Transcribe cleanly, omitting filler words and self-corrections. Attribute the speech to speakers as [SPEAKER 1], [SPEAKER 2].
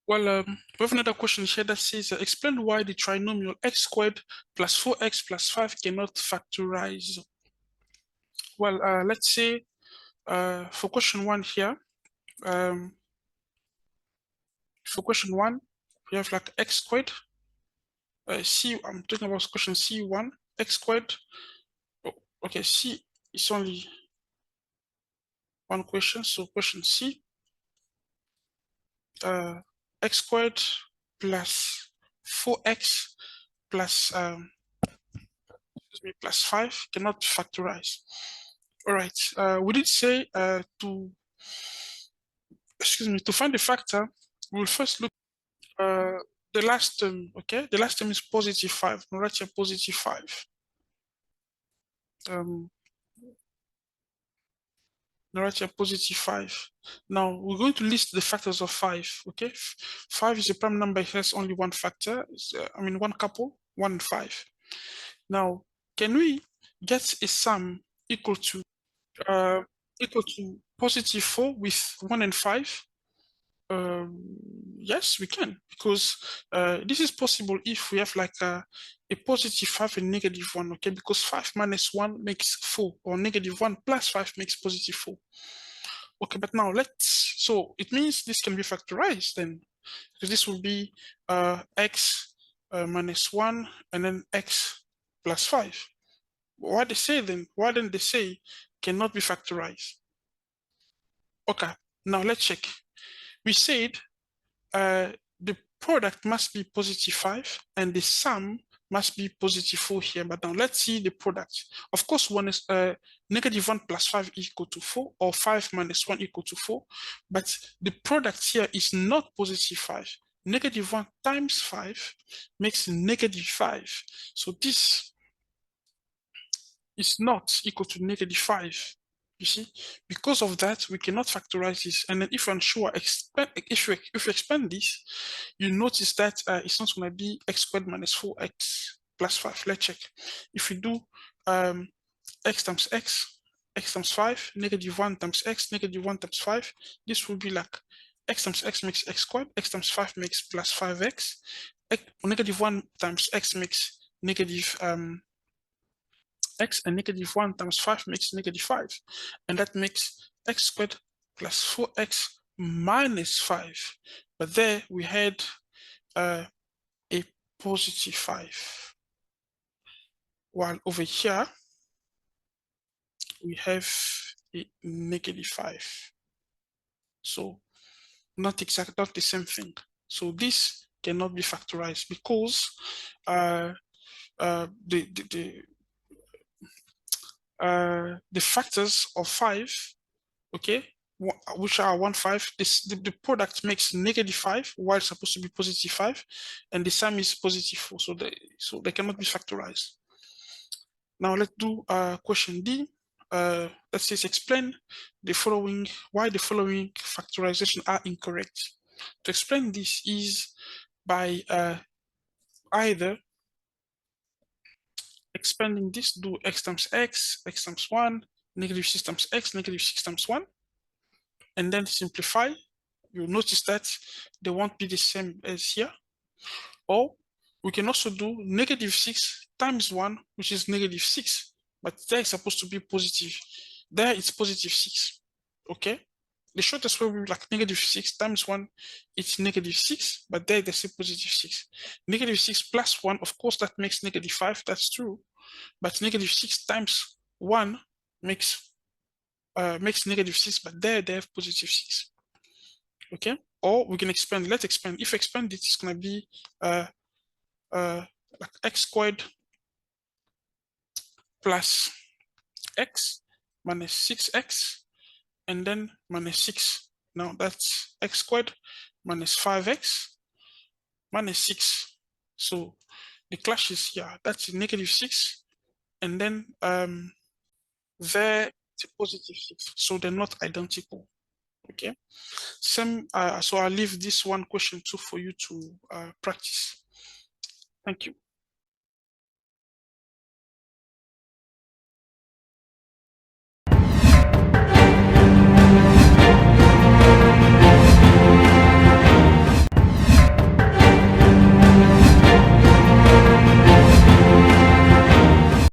[SPEAKER 1] Well, we have another question here that says, explain why the trinomial x squared plus 4x plus 5 cannot factorize. Well, let's say for question 1 here, for question 1, we have like x squared. I'm talking about question C1, x squared. Oh, okay, C is only one question, so question C, x squared plus 4x plus plus 5 cannot factorize. All right, we did say to find the factor, we'll first look the last term. Okay, the last term is positive 5. We'll write here positive 5. Write here positive 5. Now we're going to list the factors of 5. Okay, 5 is a prime number. It has only one factor. One couple, 1 and 5. Now, can we get a sum equal to positive 4 with 1 and 5? Yes, we can, because this is possible if we have like a positive 5 and negative 1, okay? Because 5 minus 1 makes 4, or negative 1 plus 5 makes positive 4. Okay, but now so it means this can be factorized then, because this will be x minus 1 and then x plus 5. Why didn't they say cannot be factorized? Okay, now let's check. We said the product must be positive 5 and the sum must be positive 4 here. But now let's see the product. Of course, one is negative 1 plus 5 equal to 4, or 5 minus 1 equal to 4. But the product here is not positive 5. Negative 1 times 5 makes negative 5. So this is not equal to negative 5. You see, because of that, we cannot factorize this. And then if you're unsure, if you expand this, you notice that it's not going to be x squared minus 4x plus 5. Let's check. If we do x times x times 5, negative 1 times x, negative 1 times 5, this will be like x times x makes x squared, x times 5 makes plus 5x, negative 1 times x makes negative x, and negative 1 times 5 makes negative 5. And that makes x squared plus 4x minus 5. But there we had a positive 5. While over here, we have a negative 5. So not the same thing. So this cannot be factorized because the factors of 5, okay, which are 1, 5, the product makes negative 5 while it's supposed to be positive 5, and the sum is positive 4, so they cannot be factorized. Now let's do question D. Let's just explain the following, why the following factorization are incorrect. To explain this is by either expanding this, do x times x times 1, negative 6 times x, negative 6 times 1, and then simplify. You'll notice that they won't be the same as here. Or we can also do negative 6 times 1, which is negative 6, but there is supposed to be positive. There it's positive 6, okay? The shortest way will be like negative 6 times 1, it's negative 6, but there they say positive 6. Negative 6 plus 1, of course, that makes negative 5, that's true. But negative 6 times 1 makes negative 6, but there they have positive 6. Okay? Or we can expand, let's expand. If we expand it, it's gonna be like x squared plus x minus 6x, and then minus 6. Now that's x squared minus 5x minus 6. So the clash is here. That's negative 6, and then there it's a positive 6. So they're not identical. Okay. Same. So I'll leave this one question too for you to practice. Thank you.